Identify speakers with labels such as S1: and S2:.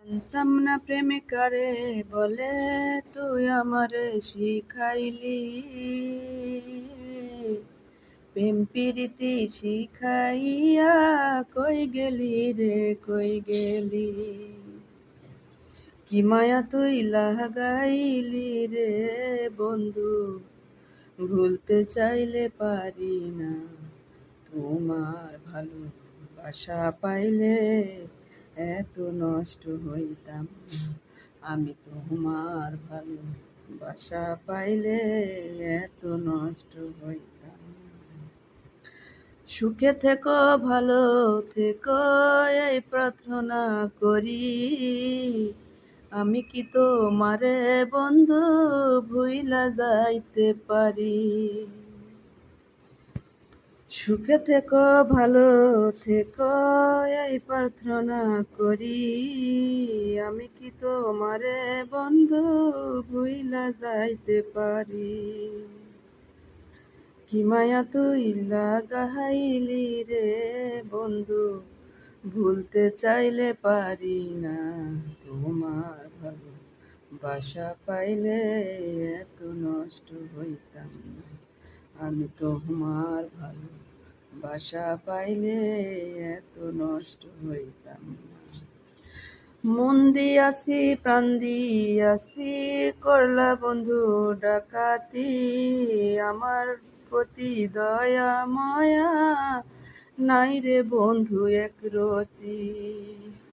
S1: জানতাম না প্রেম কারে বলে, তুই আমারে শিখাইলি। প্রেম প্রীতি শিখাইয়া কই গেলি রে, কই গেলি। কি মায়া তুই লাগাইলি রে বন্ধু, ভুলতে চাইলে পারি না। তোমার ভালোবাসা পাইলে এত নষ্ট হইতাম না। আমি তোমার ভালোবাসা পাইলে এত নষ্ট হইতাম না। সুখে থেকো, ভালো থেকো, এই প্রার্থনা করি। আমি কি তোমারে বন্ধু ভুইলা যাইতে পারি। সুখে থেকো, ভালো থেকো, এই প্রার্থনা করি। আমি কি তোমারে বন্ধু ভুইলা যাইতে পারি। কি মায়া তুই লাগাইলি রে বন্ধু, ভুলতে চাইলে পারি না। তোমার ভালোবাসা পাইলে এত নষ্ট হইতাম না। আমি তোমার ভালোবাসা পাইলে এত নষ্ট হইতাম না। মন দিয়াছি, প্রাণ দিয়াছি, করলা বন্ধু ডাকাতি। আমার প্রতি দয়া মায়া নাই রে বন্ধু একরতি।